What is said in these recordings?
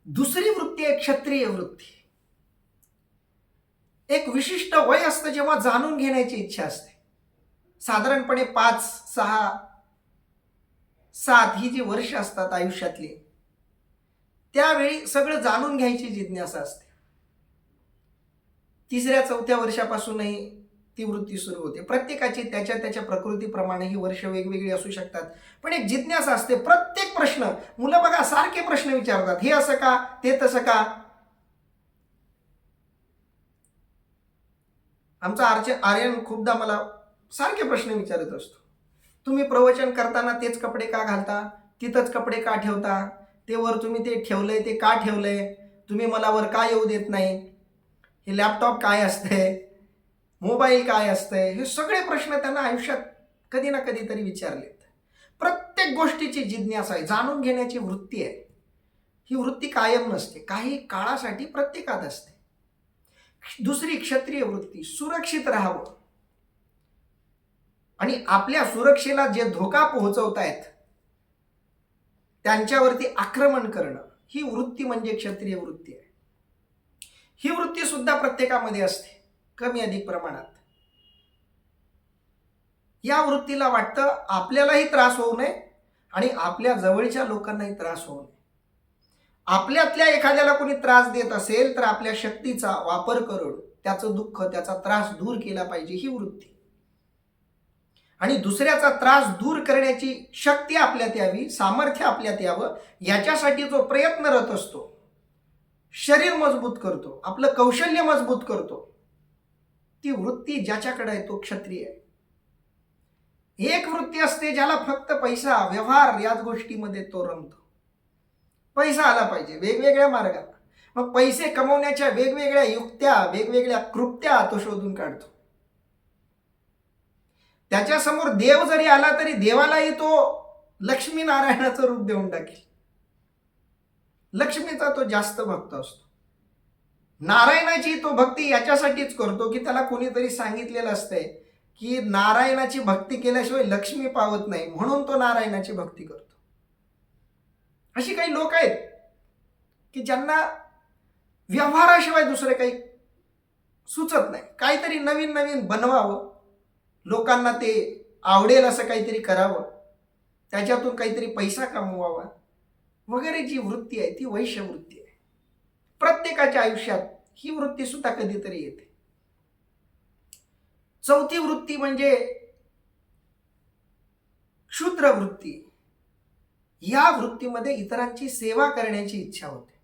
दुसरी वृत्ती आहे क्षत्रिय वृत्ती. एक विशिष्ट वय असतं जेव्हा जाणून घेण्याची इच्छा असते. साधारणपणे 5, 6, 7 ही जी वर्ष असतात आयुष्यातली, त्यावेळी सगळं जाणून घ्यायची जिज्ञासा असते. 3ऱ्या-4थ्या वर्षापासूनही ती वृत्ती सुरू होते. प्रत्येकाची त्याच्या त्याच्या प्रकृतीप्रमाणे ही वर्ष वेगवेगळी असू शकतात. पण एक जिज्ञासा असते. प्रत्येक प्रश्न, मुलं बघा सारखे प्रश्न विचारतात, हे असं का, ते तसं का. आमचा आर्यन खूपदा मला सारखे प्रश्न विचारत असतो. तुम्ही प्रवचन करताना तेच कपडे का घालता, तिथंच कपडे का ठेवता, ते वर तुम्ही ते ठेवलंय ते का ठेवलंय, तुम्ही मला वर का येऊ देत नाही, हे लॅपटॉप काय असते, मोबाईल काय असतंय, हे सगळे प्रश्न त्यांना आयुष्यात कधी ना कधीतरी विचारलेत. प्रत्येक गोष्टीची जिज्ञासा आहे, जाणून घेण्याची वृत्ती आहे. ही वृत्ती कायम नसते, काही काळासाठी प्रत्येकात असते. दुसरी क्षत्रिय वृत्ती, सुरक्षित राहावं आणि आपल्या सुरक्षेला जे धोका पोहोचवतायत त्यांच्यावरती आक्रमण करणं, ही वृत्ती म्हणजे क्षत्रिय वृत्ती आहे. ही वृत्ती सुद्धा प्रत्येकामध्ये असते, कमी अधिक प्रमाणात. या वृत्तीला वाटतं आपल्यालाही त्रास होऊ नये आणि आपल्या जवळच्या लोकांनाही त्रास होऊ नये. आपल्यातल्या एखाद्याला कोणी त्रास देत असेल तर आपल्या शक्तीचा वापर करून त्याचं दुःख, त्याचा त्रास दूर केला पाहिजे, ही वृत्ती. आणि दुसऱ्याचा त्रास दूर करण्याची शक्ती आपल्यात यावी, सामर्थ्य आपल्यात यावं, याच्यासाठी जो प्रयत्नरत असतो, शरीर मजबूत करतो, आपलं कौशल्य मजबूत करतो, ती वृत्ती ज्याच्याकडे आहे तो क्षत्रिय आहे. एक वृत्ती असते ज्याला फक्त पैसा, व्यवहार याच गोष्टीमध्ये तो रमतो. पैसा आला पाहिजे वेगवेगळ्या मार्गाने. मग पैसे कमवण्याच्या वेगवेगळ्या युक्त्या, वेगवेगळ्या कृत्या तो शोधून काढतो. त्याच्यासमोर देव जरी आला तरी देवालाही तो लक्ष्मी नारायणाचं रूप देऊन टाकेल. लक्ष्मीचा तो जास्त भक्त असतो. नारायणाची तो भक्ती याच्यासाठीच करतो की त्याला कोणीतरी सांगितलेलं असतंय की नारायणाची भक्ती केल्याशिवाय लक्ष्मी पावत नाही, म्हणून तो नारायणाची भक्ती करतो. अशी काही लोक आहेत की ज्यांना व्यवहाराशिवाय दुसरे काही सुचत नाही. काहीतरी नवीन नवीन बनवावं, लोकांना ते आवडेल असं काहीतरी करावं, त्याच्यातून काहीतरी पैसा कमवावा वगैरे. जी वृत्ती आहे ती वैश्य वृत्ती आहे. प्रत्येकाच्या आयुष्यात ही वृत्ती सुद्धा कधीतरी येते. चौथी वृत्ती म्हणजे क्षुद्र वृत्ती. या वृत्तीमध्ये इतरांची सेवा करण्याची इच्छा होते,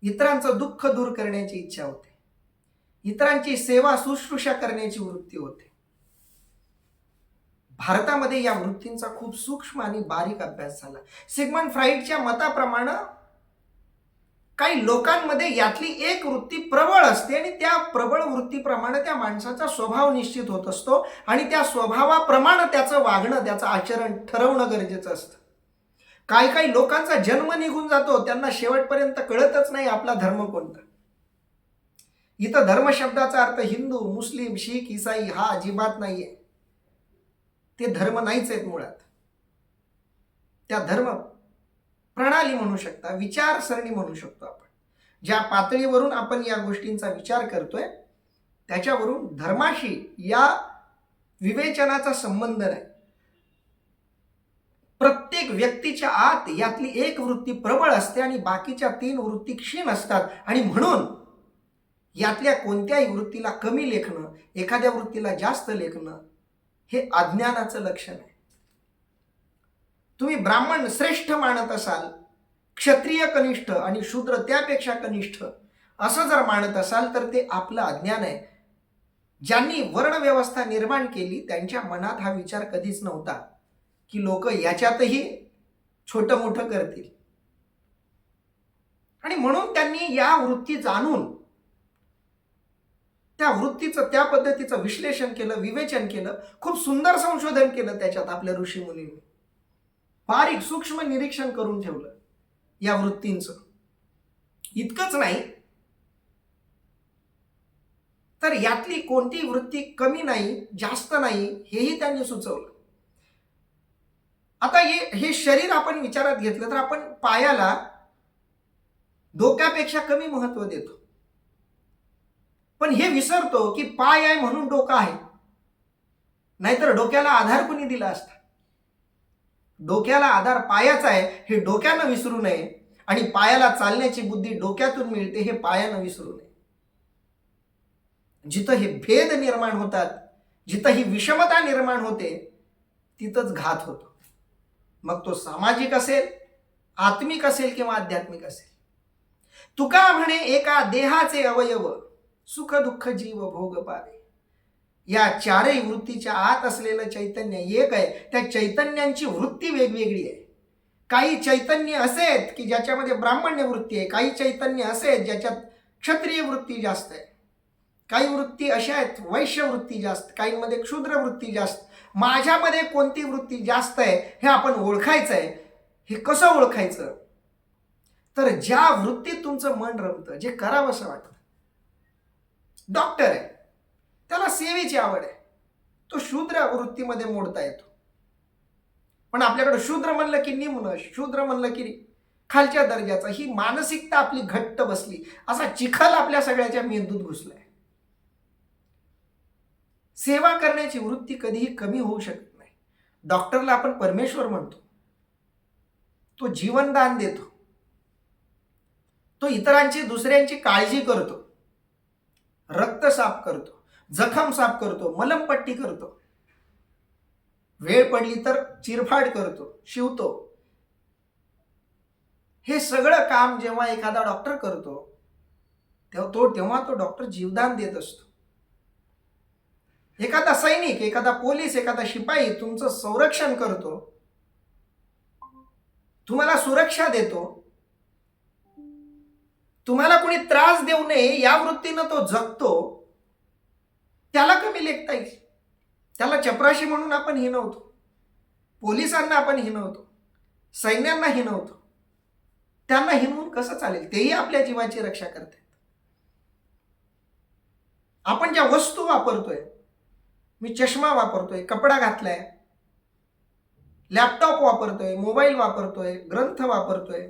इतरांचं दुःख दूर करण्याची इच्छा होते, इतरांची सेवा शुश्रूषा करण्याची वृत्ती होते. भारतामध्ये या वृत्तींचा खूप सूक्ष्म आणि बारीक अभ्यास झाला. सिग्मंड फ्राईडच्या मताप्रमाणे काही लोकांमध्ये यातली एक वृत्ती प्रबळ असते आणि त्या प्रबळ वृत्तीप्रमाणे त्या माणसाचा स्वभाव निश्चित होत असतो आणि त्या स्वभावाप्रमाणे त्याचं वागणं, त्याचं आचरण ठरवणं गरजेचं असतं. काही काही लोकांचा जन्म निघून जातो, त्यांना शेवटपर्यंत कळतच नाही आपला धर्म कोणता. इथं धर्म शब्दाचा अर्थ हिंदू, मुस्लिम, शीख, ईसाई हा अजिबात नाहीये. ते धर्म नाहीच आहेत मुळात. त्या धर्म प्रणाली म्हणू शकता, विचारसरणी म्हणू शकतो आपण. ज्या पातळीवरून आपण या गोष्टींचा विचार करतोय त्याच्यावरून धर्माशी या विवेचनाचा संबंध नाही. प्रत्येक व्यक्तीच्या आत यातली एक वृत्ती प्रबळ असते आणि बाकीच्या 3 वृत्ती क्षीण असतात. आणि म्हणून यातल्या कोणत्याही वृत्तीला कमी लेखणं, एखाद्या वृत्तीला जास्त लेखणं हे अज्ञानाचं लक्षण आहे. तुम्ही ब्राह्मण श्रेष्ठ मानत असाल, क्षत्रिय कनिष्ठ आणि शूद्र त्यापेक्षा कनिष्ठ असं जर मानत असाल तर ते आपलं अज्ञान आहे. ज्यांनी वर्णव्यवस्था निर्माण केली त्यांच्या मनात हा विचार कधीच नव्हता की लोक याच्यातही छोटं मोठं करतील. आणि म्हणून त्यांनी या वृत्ती जाणून त्या वृत्तीचं, त्या पद्धतीचं विश्लेषण केलं, विवेचन केलं, खूप सुंदर संशोधन केलं त्याच्यात आपल्या ऋषीमुनींनी. बारीक सूक्ष्म निरीक्षण करून ठेवलं या वृत्तींचं. इतकंच नाही तर यातली कोणती वृत्ती कमी नाही, जास्त नाही हेही त्यांनी सुचवलं. आता हे शरीर आपण विचारात घेतलं तर आपण पायाला डोक्यापेक्षा कमी महत्व देतो. पण हे विसरतो की पाय आहे म्हणून डोकं आहे, नाहीतर डोक्याला आधार कुणी दिला असता. डोक्याला आधार पायाचा आहे हे डोक्यानं विसरू नये, आणि पायाला चालण्याची बुद्धी डोक्यातून मिळते हे पायानं विसरू नये. जिथं हे भेद निर्माण होतात, जिथं ही विषमता निर्माण होते, तिथंच घात होतो. मग तो सामाजिक असेल, आत्मिक असेल किंवा आध्यात्मिक असेल. तुका म्हणे एका देहाचे अवयव, सुख दुःख जीव भोग पावे. या चारही वृत्तीच्या आत असलेलं चैतन्य एक आहे. त्या चैतन्यांची वृत्ती वेगवेगळी आहे. काही चैतन्य असे आहेत की ज्याच्यामध्ये ब्राह्मण्य वृत्ती आहे, काही चैतन्य असे आहेत ज्याच्यात क्षत्रिय वृत्ती जास्त आहे, काही वृत्ती अशा आहेत वैश्य वृत्ती जास्त, काहींमध्ये क्षुद्र वृत्ती जास्त. माझ्यामध्ये कोणती वृत्ती जास्त आहे हे आपण ओळखायचं आहे. हे कसं ओळखायचं? तर ज्या वृत्तीत तुमचं मन रमतं, जे करावंसं वाटतं. डॉक्टर आहे, त्याला सेवेची आवड आहे, तो शूद्र वृत्तीमध्ये मोडता येतो. पण आपल्याकडे शूद्र म्हणलं की निम्न, शूद्र म्हणलं की खालच्या दर्जाचा, ही मानसिकता आपली घट्ट बसली. असा चिखल आपल्या सगळ्याच्या मेंदूत घुसलाय. सेवा करण्याची वृत्ती कधीही कमी होऊ शकत नाही. डॉक्टरला आपण परमेश्वर म्हणतो, तो जीवनदान देतो, तो इतरांची दुसऱ्यांची काळजी करतो, रक्त साफ करतो, जखम साफ करतो, मलमपट्टी करतो, वेळ पडली तर चिरफाड करतो, शिवतो. हे सगळं काम जेव्हा एखादा डॉक्टर करतो तेव्हा तो डॉक्टर जीवदान देत असतो. एखादा सैनिक, एखादा पोलीस, एखादा शिपाई तुमचं संरक्षण करतो, तुम्हाला सुरक्षा देतो, तुम्हाला कोणी त्रास देऊ नये या वृत्तीनं तो जगतो. त्याला कमी लेखता येईल? त्याला चपराशी म्हणून आपण हिणवतो, पोलिसांना आपण हिणवतो, सैन्यांना हिणवतो. त्यांना हिणवून कसं चालेल? तेही आपल्या जीवाची रक्षा करतात. आपण ज्या वस्तू वापरतोय, मी चष्मा वापरतोय, कपडा घातलाय, लॅपटॉप वापरतोय, मोबाईल वापरतोय, ग्रंथ वापरतोय,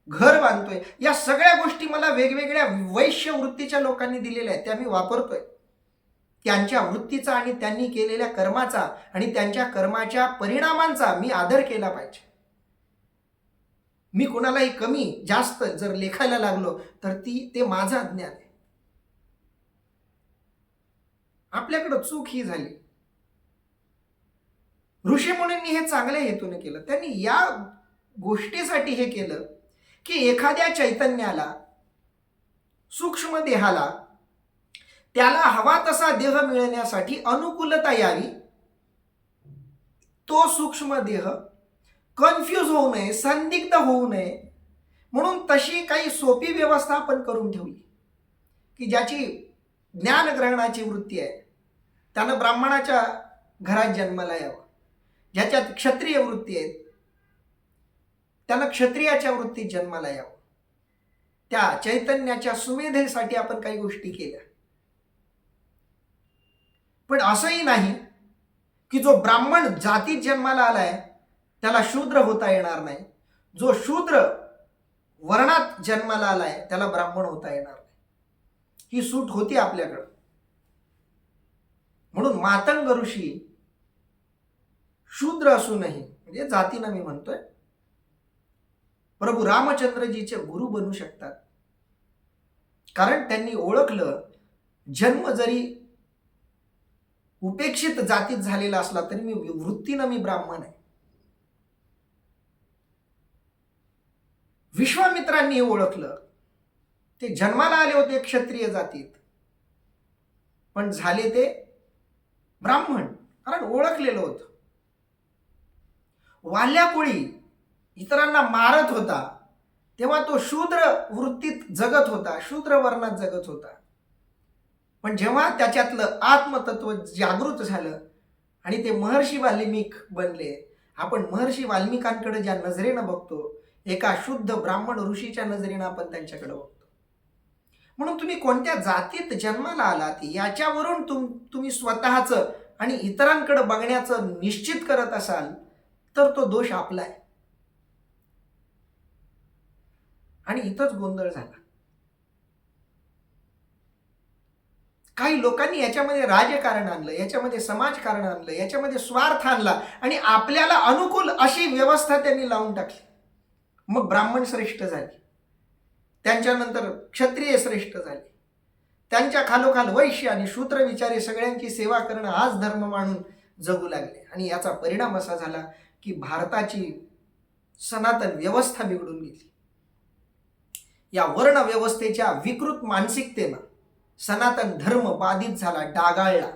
घर बांधतोय, या सगळ्या गोष्टी मला वेगवेगळ्या वैश्य वृत्तीच्या लोकांनी दिलेल्या आहेत, त्या मी वापरतोय. त्यांच्या वृत्तीचा आणि त्यांनी केलेल्या कर्माचा आणि त्यांच्या कर्माच्या परिणामांचा मी आदर केला पाहिजे. मी कोणालाही कमी जास्त जर लेखायला लागलो तर ते माझं अज्ञान आहे. आपल्याकडं चूक ही झाली. ऋषीमुनींनी हे चांगल्या हेतूने केलं. त्यांनी या गोष्टीसाठी हे केलं की एखाद्या चैतन्याला, सूक्ष्म देहाला, त्याला हवा तसा देह मिळण्यासाठी अनुकूलता यावी. तो सूक्ष्म देह कन्फ्यूज होऊ नये, संदिग्ध होऊ नये म्हणून तशी काही सोपी व्यवस्था आपण करून ठेवली की ज्याची ज्ञानग्रहणाची वृत्ती आहे त्यानं ब्राह्मणाच्या घरात जन्माला यावं, ज्याच्यात क्षत्रिय वृत्ती आहे त्यानं क्षत्रियाच्या वृत्तीत जन्माला यावं. त्या चैतन्याच्या सुमेधेसाठी आपण काही गोष्टी केल्या. पण असंही नाही की जो ब्राह्मण जातीत जन्माला आलाय त्याला शूद्र होता येणार नाही, जो शूद्र वर्णात जन्माला आलाय त्याला ब्राह्मण होता येणार नाही. ही सूट होती आपल्याकडं. म्हणून मातंग ऋषी शूद्र असूनही, म्हणजे जातीनं मी म्हणतोय, प्रभू रामचंद्रजीचे गुरु बनू शकतात. कारण त्यांनी ओळखलं जन्म जरी उपेक्षित जातीत झालेला असला तरी मी वृत्तीनं मी ब्राह्मण आहे. विश्वामित्रांनी ओळखलं, ते जन्माला आले होते क्षत्रिय जातीत पण झाले ते ब्राह्मण, कारण ओळखलेलं होतं. वाल्याकोळी इतरांना मारत होता तेव्हा तो शूद्र वृत्तीत जगत होता, शूद्र वर्णात जगत होता. पण जेव्हा त्याच्यातलं आत्मतत्व जागृत झालं आणि ते महर्षी वाल्मिक बनले, आपण महर्षी वाल्मिकांकडे ज्या नजरेनं बघतो, एका शुद्ध ब्राह्मण ऋषीच्या नजरेनं आपण त्यांच्याकडे बघतो. म्हणून तुम्ही कोणत्या जातीत जन्माला आलात याच्यावरून तुम्ही स्वतःचं आणि इतरांकडे बघण्याचं निश्चित करत असाल तर तो दोष आपला आहे. आणि इथंच गोंधळ झाला. काही लोकांनी याच्यामध्ये राजकारण आणलं, याच्यामध्ये समाजकारण आणलं, याच्यामध्ये स्वार्थ आणला आणि आपल्याला अनुकूल अशी व्यवस्था त्यांनी लावून टाकली. मग ब्राह्मण श्रेष्ठ झाले, त्यांच्यानंतर क्षत्रिय श्रेष्ठ झाले, त्यांच्या खालोखाल वैश्य आणि शूद्र विचारे सगळ्यांची सेवा करणं हाच धर्म मानून जगू लागले. आणि याचा परिणाम असा झाला की भारताची सनातन व्यवस्था बिघडून गेली. या वर्ण व्यवस्थेच्या विकृत मानसिकतेनं सनातन धर्म बाधित झाला, डागाळला.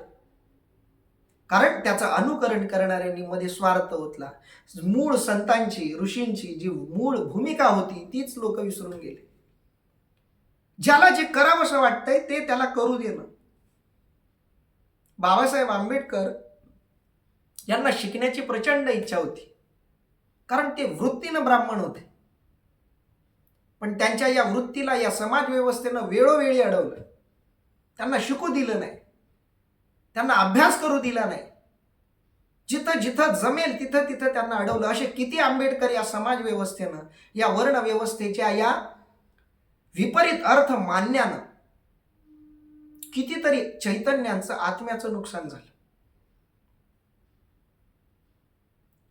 कारण त्याचं अनुकरण करणाऱ्यांनी मध्ये स्वार्थ होतला. मूळ संतांची, ऋषींची जी मूळ भूमिका होती तीच लोक विसरून गेले. ज्याला जे करावंसं वाटतंय ते त्याला करू देणं. बाबासाहेब आंबेडकर यांना शिकण्याची प्रचंड इच्छा होती, कारण ते वृत्तीनं ब्राह्मण होते. पण त्यांच्या या वृत्तीला या समाज व्यवस्थेनं वेळोवेळी अडवलं. त्यांना शिकू दिलं नाही, त्यांना अभ्यास करू दिला नाही. जिथं जिथं जमेल तिथं तिथं त्यांना अडवलं. असे किती आंबेडकर या समाज व्यवस्थेनं, या वर्ण व्यवस्थेच्या या विपरीत अर्थ मानण्यानं कितीतरी चैतन्यांचं, आत्म्याचं नुकसान झालं.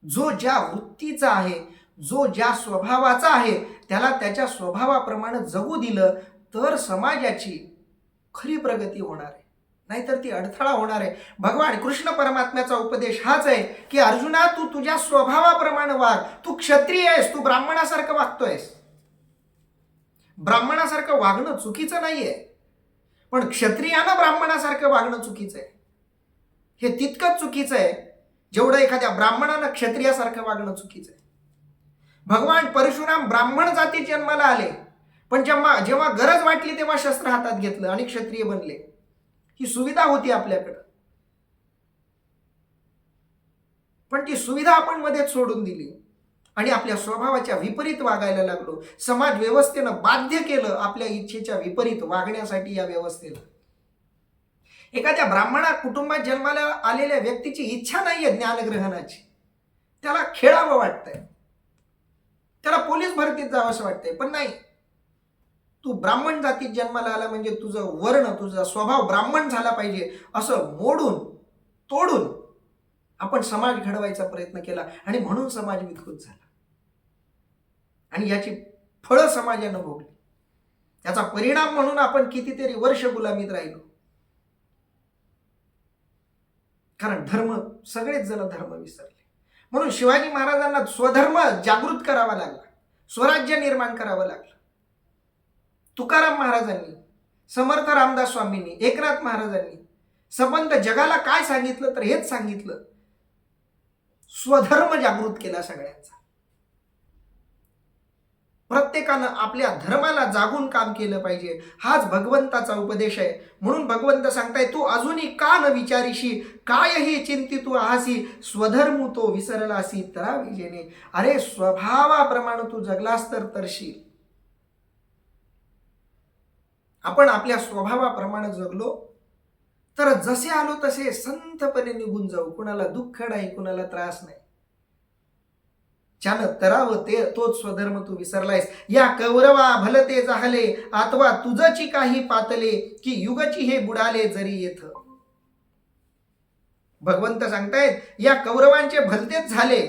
जो ज्या वृत्तीचा आहे, जो ज्या स्वभावाचा आहे, त्याला त्याच्या स्वभावाप्रमाणे जगू दिलं तर समाजाची खरी प्रगती होणार आहे, नाहीतर ती अडथळा होणार आहे. भगवान कृष्ण परमात्म्याचा उपदेश हाच आहे की अर्जुना, तू तुझ्या स्वभावाप्रमाणे वाग. तू क्षत्रिय आहेस, तू ब्राह्मणासारखं वागतोयस. ब्राह्मणासारखं वागणं चुकीचं नाहीये, पण क्षत्रियानं ब्राह्मणासारखं वागणं चुकीचं आहे. हे तितकंच चुकीचं आहे जेवढं एखाद्या ब्राह्मणानं क्षत्रियासारखं वागणं चुकीचं आहे. भगवान परशुराम ब्राह्मण जाती जन्माला आले, पण जेव्हा गरज वाटली तेव्हा शस्त्र हातात घेतलं आणि क्षत्रिय बनले. ही सुविधा होती आपल्याकडं, पण ती सुविधा आपण मध्येच सोडून दिली आणि आपल्या स्वभावाच्या विपरीत वागायला लागलो. समाज व्यवस्थेनं बाध्य केलं आपल्या इच्छेच्या विपरीत वागण्यासाठी या व्यवस्थेला. एखाद्या ब्राह्मणा कुटुंबात जन्माला आलेल्या व्यक्तीची इच्छा नाहीये ज्ञानग्रहणाची, त्याला खेळावं वाटतंय, त्याला पोलीस भरतीत जावंसं वाटतंय. पण नाही, तू ब्राह्मण जातीत जन्माला आला म्हणजे तुझं वर्ण, तुझा स्वभाव ब्राह्मण झाला पाहिजे असं मोडून तोडून आपण समाज घडवायचा प्रयत्न केला आणि म्हणून समाज विकृत झाला आणि याची फळं समाजानं भोगली. त्याचा परिणाम म्हणून आपण कितीतरी वर्ष गुलामीत राहिलो. कारण धर्म, सगळेच जण धर्म विसरले. म्हणून शिवाजी महाराजांना स्वधर्म जागृत करावा लागला, स्वराज्य निर्माण करावं लागलं. तुकाराम महाराजांनी, समर्थ रामदास स्वामींनी, एकनाथ महाराजांनी संबंध जगाला काय सांगितलं तर हेच सांगितलं, स्वधर्म जागृत केला सगळ्यांचा. प्रत्येकानं आपल्या धर्माला जागून काम केलं पाहिजे, हाच भगवंताचा उपदेश आहे. म्हणून भगवंत सांगताय, तू अजूनही का न विचारिशी, काय ही चिंती तू आहासी, स्वधर्म तो विसरलासी तरा विजेने. अरे स्वभावाप्रमाणे तू जगलास तर तरशील. आपण आपल्या स्वभावाप्रमाणे जगलो तर जसे आलो तसे संतपणे निघून जाऊ. कुणाला दुःख नाही, कुणाला त्रास नाही. ज्यानं तराव ते तोच स्वधर्म तू विसरलायस. या कौरवा भलते जाहले, अथवा तुझची काही पातले, की युगची हे बुडाले जरी येथ. भगवंत सांगतायत, या कौरवांचे भलतेच झाले,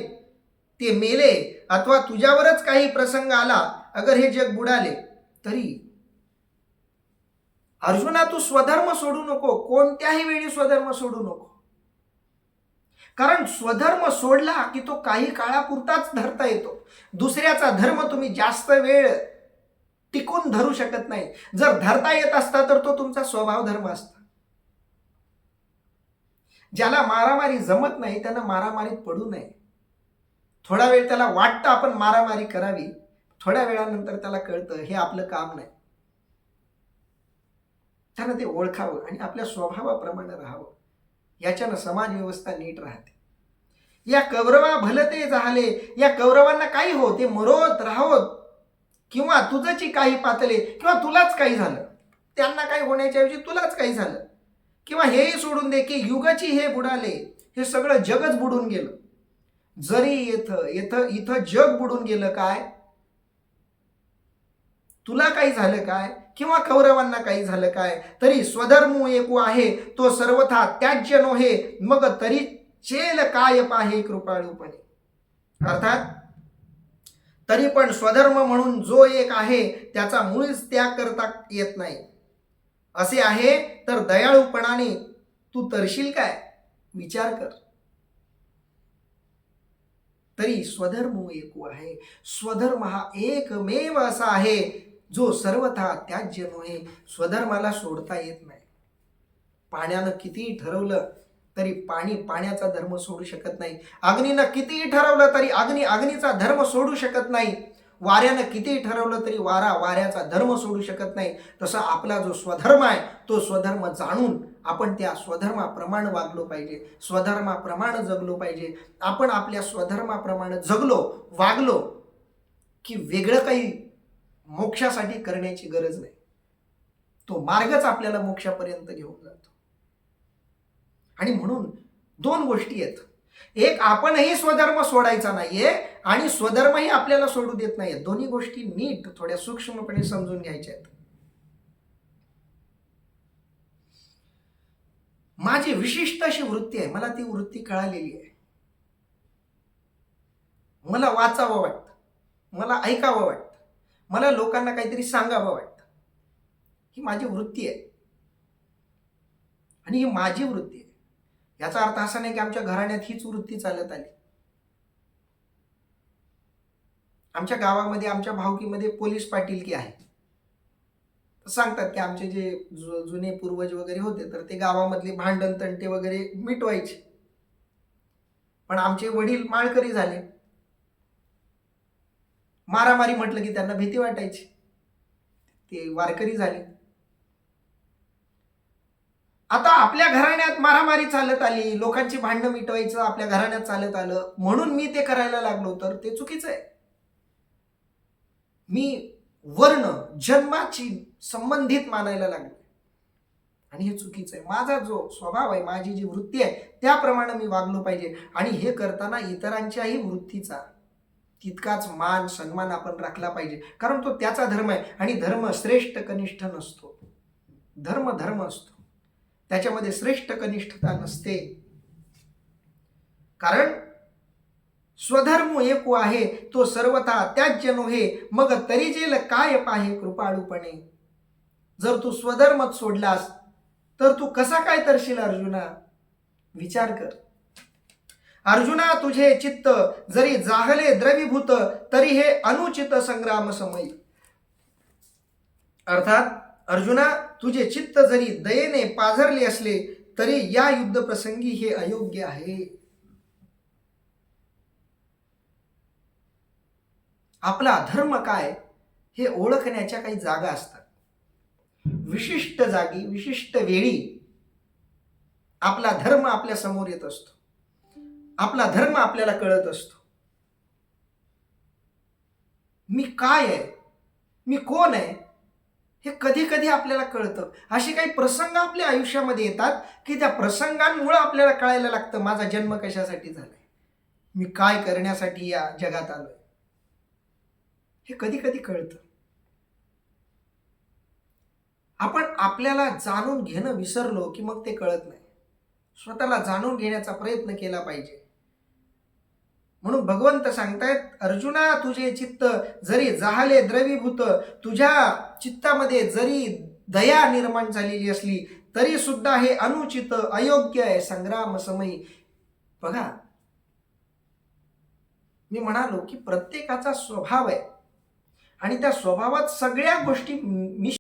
ते मेले, अथवा तुझ्यावरच काही प्रसंग आला, अगर हे जग बुडाले तरी. अर्जुना, तू स्वधर्म सोडू नको, कोणत्याही वेळी स्वधर्म सोडू नको. कारण स्वधर्म सोडला की तो काही काळापुरताच धरता येतो. दुसऱ्याचा धर्म तुम्ही जास्त वेळ टिकून धरू शकत नाही. जर धरता येत असता तर तो तुमचा स्वभाव धर्म असता. ज्याला मारामारी जमत नाही त्यानं मारामारीत पडू नये. थोडा वेळ त्याला वाटतं आपण मारामारी करावी, थोड्या वेळानंतर त्याला कळतं हे आपलं काम नाही. त्यानं ते ओळखावं आणि आपल्या स्वभावाप्रमाणे राहावं. याच्यानं समाज व्यवस्था नीट राहते. या कौरवा भलते झाले, या कौरवांना काही हो, ते मरोत राहोत, किंवा तुझची काही पातले, किंवा तुलाच काही झालं, त्यांना काही होण्याच्या ऐवजी तुलाच काही झालं, किंवा हेही सोडून दे की युगची हे बुडाले, हे सगळं जगच बुडून गेलं. जरी इथं जग बुडून गेलं, काय तुला काही झालं काय किंवा कौरवांना काही झालं काय, तरी स्वधर्मो एको आहे तो सर्वथा त्याज्य नोहे, मग तरी चेल काय पाहे कृपाळूपणे. अर्थात तरी पण स्वधर्म म्हणून जो एक आहे त्याचा मुळीच त्याग करता येत नाही. असे आहे तर दयाळूपणाने तू तरशील काय, विचार कर. तरी स्वधर्म एको आहे, स्वधर्म हा एकमेव असा आहे जो सर्वथा त्याज्य नोहे. स्वधर्माला सोडता येत नाही. पाण्यानं कितीही ठरवलं तरी पाणी पाण्याचा धर्म सोडू शकत नाही. अग्नीनं कितीही ठरवलं तरी अग्नी अग्नीचा धर्म सोडू शकत नाही. वाऱ्यानं कितीही ठरवलं तरी वारा वाऱ्याचा धर्म सोडू शकत नाही. तसा आपला जो स्वधर्म आहे तो स्वधर्म जाणून आपण त्या स्वधर्माप्रमाणे वागलो पाहिजे, स्वधर्माप्रमाणे जगलो पाहिजे. आपण आपल्या स्वधर्माप्रमाणे जगलो, वागलो की वेगळं काही मोक्षासाठी करण्याची गरज नाही. तो मार्गच आपल्याला मोक्षापर्यंत घेऊन जातो. आणि म्हणून दोन गोष्टी आहेत. एक, आपणही स्वधर्म सोडायचा नाहीये आणि स्वधर्मही आपल्याला सोडू देत नाहीये. दोन्ही गोष्टी नीट थोड्या सूक्ष्मपणे समजून घ्यायच्या आहेत. माझी विशिष्ट अशी वृत्ती आहे, मला ती वृत्ती कळालेली आहे. मला वाचावं वाटतं, मला ऐकावं वाटतं, मला लोकांना काहीतरी सांगावं वाटतं. ही माझी वृत्ती आहे आणि ही माझी वृत्ती आहे. याचा अर्थ असा नाही की आमच्या घराण्यात हीच वृत्ती चालत आली. आमच्या गावामध्ये, आमच्या भावकीमध्ये पोलीस पाटीलकी आहे. सांगतात की आमचे जे जुने पूर्वज वगैरे होते तर ते गावामधले भांडण तंटे वगैरे मिटवायचे. पण आमचे वडील माळकरी झाले. मारामारी म्हटलं की त्यांना भीती वाटायची. ते वारकरी झाले. आता आपल्या घराण्यात मारामारी चालत आली, लोकांची भांडणं मिटवायचं आपल्या घराण्यात चालत आलं म्हणून मी ते करायला लागलो तर ते चुकीचं आहे. मी वर्ण जन्माची संबंधित मानायला लागलो आणि हे चुकीचं आहे. माझा जो स्वभाव आहे, माझी जी वृत्ती आहे त्याप्रमाणे मी वागलो पाहिजे. आणि हे करताना इतरांच्याही वृत्तीचा तितकाच मान सन्मान आपण राखला पाहिजे, कारण तो त्याचा धर्म आहे. आणि धर्म श्रेष्ठ कनिष्ठ नसतो. धर्म धर्म असतो, त्याच्यामध्ये श्रेष्ठ कनिष्ठता नसते. कारण स्वधर्म एको आहे तो सर्वथा त्याज्य नोहे, मग तरी जेल काय पाहे कृपाळूपणे. जर तू स्वधर्मच सोडलास तर तू कसा काय तरशील अर्जुना, विचार कर. अर्जुना तुझे चित्त जरी जाहले द्रवीभूत, तरी हे अनुचित संग्राम समयी. अर्थात अर्जुना तुझे चित्त जरी दयेने पाझरले असले तरी या युद्ध प्रसंगी हे अयोग्य आहे. आपला धर्म काय हे ओळखण्याच्या काही जागा असतात. विशिष्ट जागी विशिष्ट वेळी आपला धर्म आपल्या समोर येत असतो. आपला धर्म आपल्याला कळत असतो. मी काय आहे, मी कोण आहे हे कधी कधी आपल्याला कळतं. असे काही प्रसंग आपल्या आयुष्यामध्ये येतात की त्या प्रसंगांमुळे आपल्याला कळायला लागतं माझा जन्म कशासाठी झालाय, मी काय करण्यासाठी या जगात आलोय, हे कधी कधी कळतं. आपण आपल्याला जाणून घेणं विसरलो की मग ते कळत नाही. स्वतःला जाणून घेण्याचा प्रयत्न केला पाहिजे. म्हणून भगवंत सांगतायत, अर्जुना तुझे चित्त जरी जाहले द्रवीभूत, तुझ्या चित्तामध्ये जरी दया निर्माण झालेली असली तरी सुद्धा हे अनुचित अयोग्य आहे संग्राम समयी. बघा, मी म्हणालो की प्रत्येकाचा स्वभाव आहे आणि त्या स्वभावात सगळ्या गोष्टी